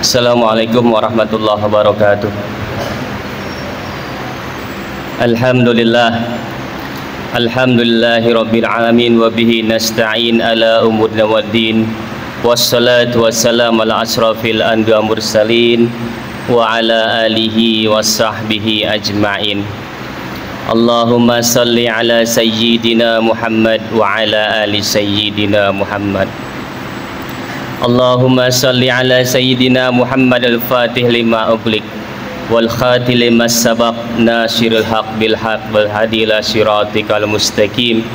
Assalamualaikum warahmatullahi wabarakatuh. Alhamdulillahi rabbil alamin wa bihi nasta'in ala umurina waddin. Wassalatu wassalamu ala asrafil anbiya mursalin wa ala alihi wa sahbihi ajma'in. Allahumma salli ala sayyidina Muhammad wa ala ali sayyidina Muhammad. Allahumma salli ala sayyidina Muhammad al-fatih lima ughliq wal khatim lima sabaq nasirul haq bil haq wal hadi ila siratikal mustaqim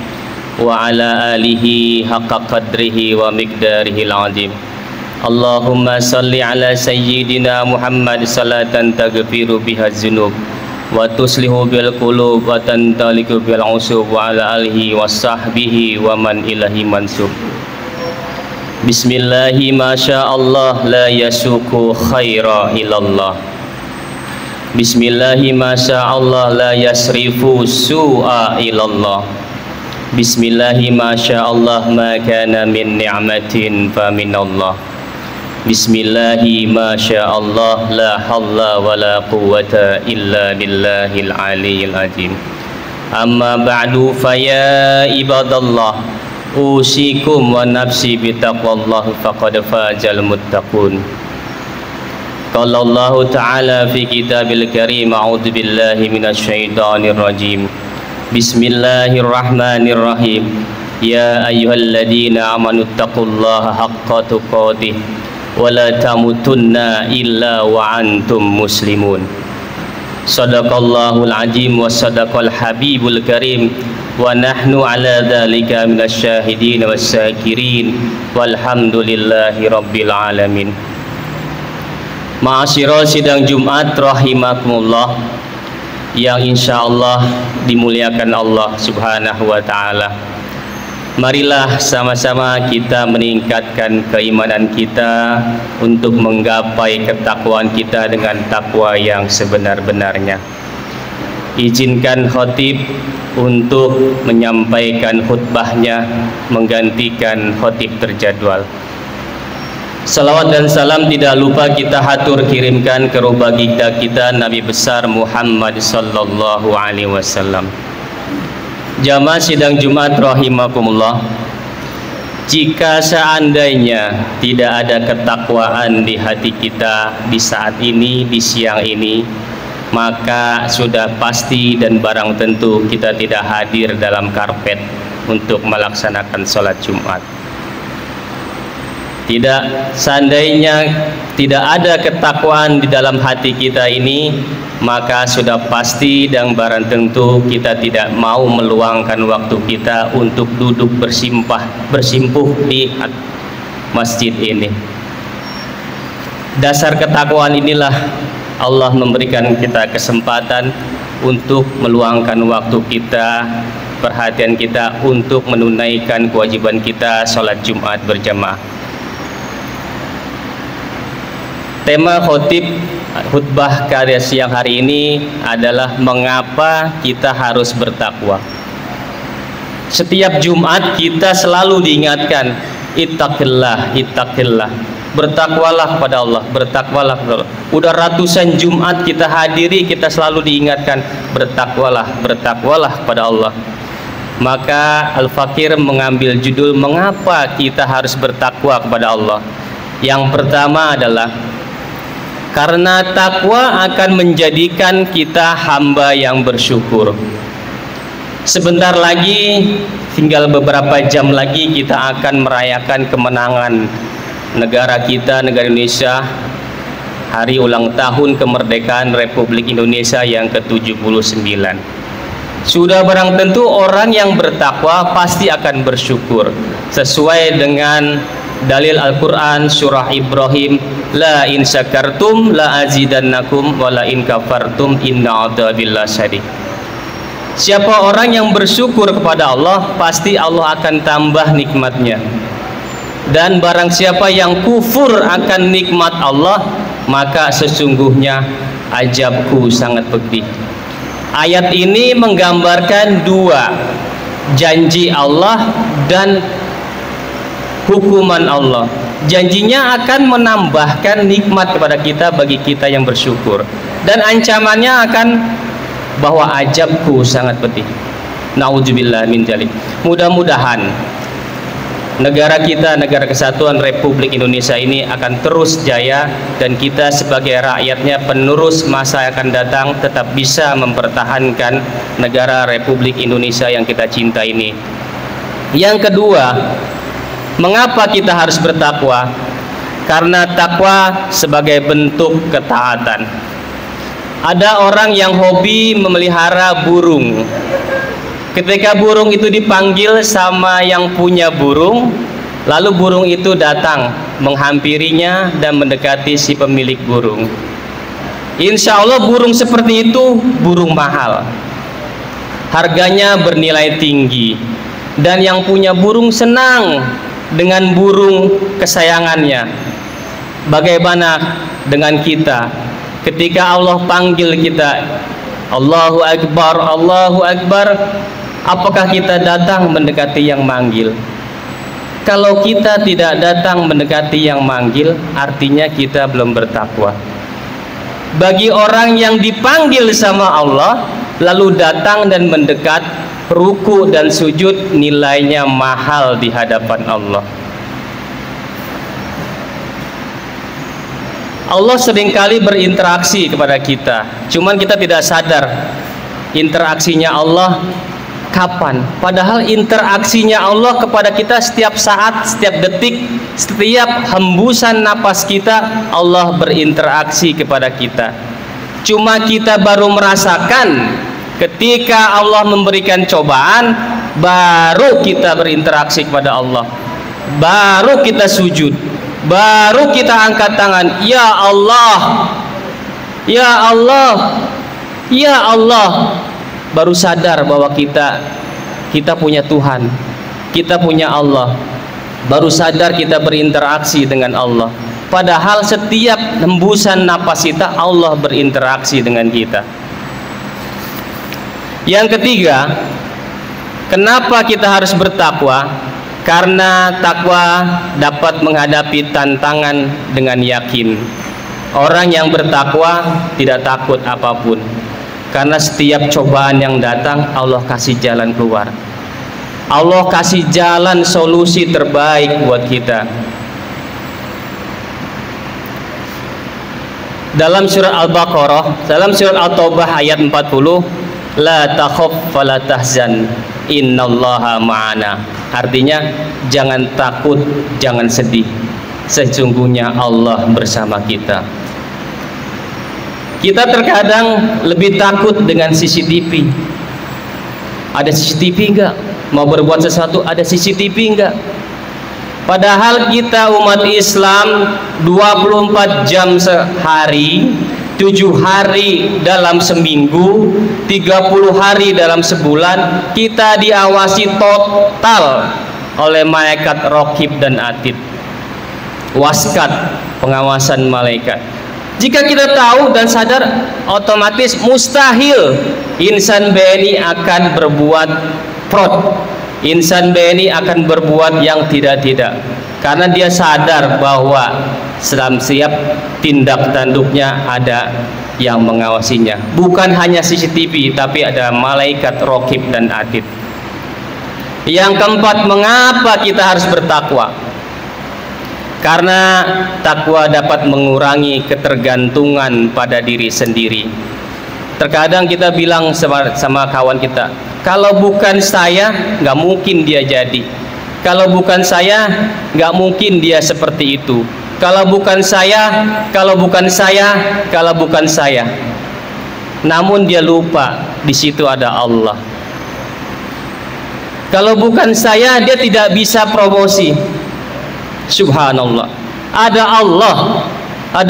wa ala alihi haqqa qadrihi wa miqdarihi al-azim. Allahumma salli ala sayyidina Muhammad salatan taghfiru biha dzunub wa tuslihu bil qulub wa tantaliku bil usub wa ala alihi wa sahbihi wa man ilahi mansub. Bismillahi masyaallah la yasuku khaira ilallah. Bismillahi masyaallah la yasrifu su'a ilallah. Bismillahi masyaallah ma kana min ni'matin fa minallah. Bismillahi masyaallah la hawla wa la quwwata illa billahil aliyyil azim. Amma ba'du fa ya ibadallah, usikum wa nafsi bitaqwallah faqad fazal muttaqun. Qala Allah ta'ala fi kitabil karim, a'udzu billahi minasy syaithanir rajim. Bismillahirrahmanirrahim. Ya ayyuhalladzina amanu taqullaha haqqa tuqatih wa la tamutunna illa wa antum muslimun. Shadaqallahul azim wa sadaqal habibul karim wa nahnu ala dzalika minasyahidin wasyakirin walhamdulillahi rabbil alamin. Ma'asyiral sidang Jumat rahimakumullah yang insyaallah dimuliakan Allah Subhanahu wa taala. Marilah sama-sama kita meningkatkan keimanan kita untuk menggapai ketakwaan kita dengan takwa yang sebenar-benarnya. Izinkan khatib untuk menyampaikan khutbahnya menggantikan khatib terjadwal. Salawat dan salam tidak lupa kita hatur kirimkan ke roh baginda kita Nabi besar Muhammad sallallahu alaihi wasallam. Jamaah sidang Jumat rahimakumullah, jika seandainya tidak ada ketakwaan di hati kita di saat ini, di siang ini, maka sudah pasti dan barang tentu kita tidak hadir dalam karpet untuk melaksanakan sholat Jumat. Seandainya tidak ada ketakwaan di dalam hati kita ini, maka sudah pasti dan barang tentu kita tidak mau meluangkan waktu kita untuk duduk bersimpuh di masjid ini. Dasar ketakwaan inilah Allah memberikan kita kesempatan untuk meluangkan waktu kita, perhatian kita untuk menunaikan kewajiban kita sholat Jumat berjamaah. Tema khutbah karya siang hari ini adalah mengapa kita harus bertakwa. Setiap Jumat kita selalu diingatkan, ittaqillah, ittaqillah. Bertakwalah kepada Allah, bertakwalah kepada Allah. Udah ratusan Jumat kita hadiri, kita selalu diingatkan, bertakwalah, bertakwalah kepada Allah. Maka Al-Fakir mengambil judul mengapa kita harus bertakwa kepada Allah. Yang pertama adalah karena takwa akan menjadikan kita hamba yang bersyukur. Sebentar lagi, tinggal beberapa jam lagi kita akan merayakan kemenangan negara kita, negara Indonesia, hari ulang tahun kemerdekaan Republik Indonesia yang ke-79. Sudah barang tentu orang yang bertakwa pasti akan bersyukur sesuai dengan dalil Al-Quran surah Ibrahim, la in syakartum la azidannakum wa la in kafartum inna adzabil lasyadid. Siapa orang yang bersyukur kepada Allah, pasti Allah akan tambah nikmatnya. Dan barang siapa yang kufur akan nikmat Allah, maka sesungguhnya azabku sangat pedih. Ayat ini menggambarkan dua, janji Allah dan hukuman Allah. Janjinya akan menambahkan nikmat kepada kita bagi kita yang bersyukur, dan ancamannya akan bahwa ajabku sangat pedih. Naudzubillah min dzalik. Mudah-mudahan negara kita, negara kesatuan Republik Indonesia ini akan terus jaya, dan kita sebagai rakyatnya, penerus masa akan datang, tetap bisa mempertahankan negara Republik Indonesia yang kita cinta ini. Yang kedua, mengapa kita harus bertakwa? Karena takwa sebagai bentuk ketaatan. Ada orang yang hobi memelihara burung. Ketika burung itu dipanggil sama yang punya burung, lalu burung itu datang menghampirinya dan mendekati si pemilik burung. Insya Allah burung seperti itu burung mahal, harganya bernilai tinggi, dan yang punya burung senang dengan burung kesayangannya. Bagaimana dengan kita? Ketika Allah panggil kita, Allahu Akbar, Allahu Akbar, apakah kita datang mendekati yang manggil? Kalau kita tidak datang mendekati yang manggil, artinya kita belum bertakwa. Bagi orang yang dipanggil sama Allah lalu datang dan mendekat, ruku dan sujud, nilainya mahal di hadapan Allah. Allah seringkali berinteraksi kepada kita, cuman kita tidak sadar interaksinya Allah kapan. Padahal interaksinya Allah kepada kita setiap saat, setiap detik, setiap hembusan napas kita, Allah berinteraksi kepada kita. Cuma kita baru merasakan ketika Allah memberikan cobaan, baru kita berinteraksi kepada Allah, baru kita sujud, baru kita angkat tangan, ya Allah, ya Allah, ya Allah. Baru sadar bahwa kita punya Tuhan, kita punya Allah. Baru sadar kita berinteraksi dengan Allah. Padahal setiap hembusan napas kita, Allah berinteraksi dengan kita. Yang ketiga, kenapa kita harus bertakwa? Karena takwa dapat menghadapi tantangan dengan yakin. Orang yang bertakwa tidak takut apapun, karena setiap cobaan yang datang, Allah kasih jalan keluar. Allah kasih jalan solusi terbaik buat kita. Dalam surat Al-Baqarah, dalam surat At-Taubah ayat 40, la takhaf fala tahzan innallaha ma'ana. Artinya, jangan takut, jangan sedih, sesungguhnya Allah bersama kita. Kita terkadang lebih takut dengan CCTV. Ada CCTV enggak? Mau berbuat sesuatu, ada CCTV enggak? Padahal kita umat Islam 24 jam sehari, 7 hari dalam seminggu, 30 hari dalam sebulan, kita diawasi total oleh malaikat Raqib dan Atid. Waskat, pengawasan malaikat. Jika kita tahu dan sadar, otomatis mustahil insan BNI akan berbuat fraud, insan BNI akan berbuat yang tidak-tidak, karena dia sadar bahwa dalam setiap tindak tanduknya ada yang mengawasinya. Bukan hanya CCTV, tapi ada malaikat Raqib dan Atid. Yang keempat, mengapa kita harus bertakwa? Karena takwa dapat mengurangi ketergantungan pada diri sendiri. Terkadang kita bilang sama kawan kita, kalau bukan saya, nggak mungkin dia jadi. Kalau bukan saya, nggak mungkin dia seperti itu. Kalau bukan saya, kalau bukan saya, kalau bukan saya. Namun dia lupa di situ ada Allah. Kalau bukan saya, dia tidak bisa promosi. Subhanallah, ada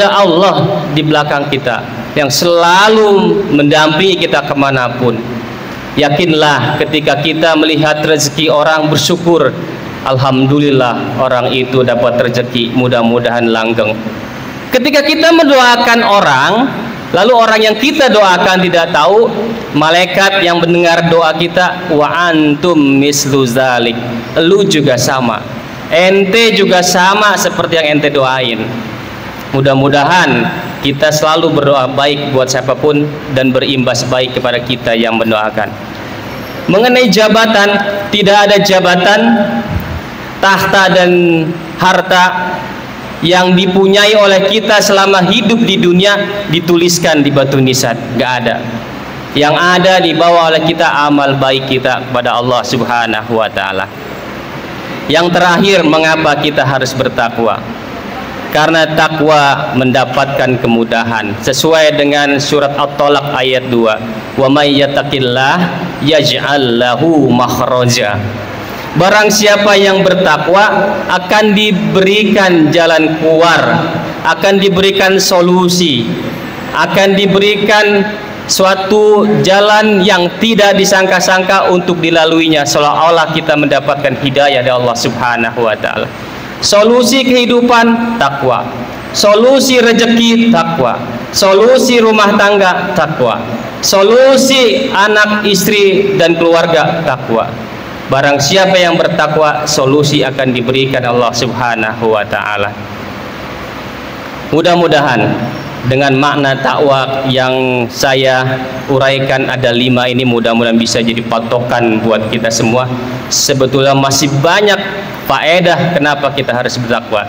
Allah di belakang kita yang selalu mendampingi kita kemanapun. Yakinlah ketika kita melihat rezeki orang, bersyukur, alhamdulillah orang itu dapat rezeki, mudah-mudahan langgeng. Ketika kita mendoakan orang, lalu orang yang kita doakan tidak tahu, malaikat yang mendengar doa kita, wa antum mislu zalik, lu juga sama. ente juga sama seperti yang ente doain. Mudah-mudahan kita selalu berdoa baik buat siapapun dan berimbas baik kepada kita yang mendoakan. Mengenai jabatan, tidak ada jabatan, tahta dan harta yang dipunyai oleh kita selama hidup di dunia dituliskan di batu nisan, nggak ada. Yang ada dibawa oleh kita amal baik kita kepada Allah Subhanahu wa taala. Yang terakhir, mengapa kita harus bertakwa? Karena takwa mendapatkan kemudahan sesuai dengan surat At-Talaq ayat 2. Wa may yattaqillah yaj'al lahu makhraja. Barang siapa yang bertakwa akan diberikan jalan keluar, akan diberikan solusi, akan diberikan suatu jalan yang tidak disangka-sangka untuk dilaluinya, seolah-olah kita mendapatkan hidayah dari Allah Subhanahu wa taala. Solusi kehidupan, takwa. Solusi rezeki, takwa. Solusi rumah tangga, takwa. Solusi anak, istri dan keluarga, takwa. Barang siapa yang bertakwa, solusi akan diberikan Allah Subhanahu wa taala. Mudah-mudahan dengan makna takwa yang saya uraikan ada 5 ini, mudah-mudahan bisa jadi patokan buat kita semua. Sebetulnya masih banyak faedah kenapa kita harus bertakwa,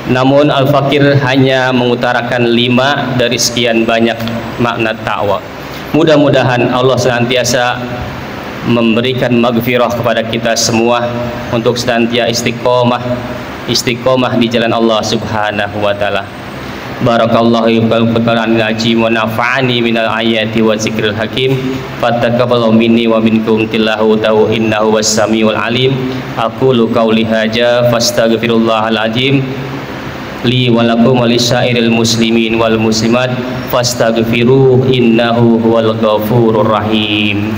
namun Al-Fakir hanya mengutarakan 5 dari sekian banyak makna takwa. Mudah-mudahan Allah senantiasa memberikan maghfirah kepada kita semua untuk senantiasa istiqomah di jalan Allah Subhanahu wa taala. Barakallahu fil Qur'anil azim wa nafa'ani minal ayati wa zikril hakim. Fattaqabbalu minni wa minkum tillahu innahu was-samiul alim. Aqulu qauli hadza fastaghfirullahal azim li wa lakum wa lisairil muslimin wal muslimat fastaghfiruhu innahu huwal ghafurur rahim.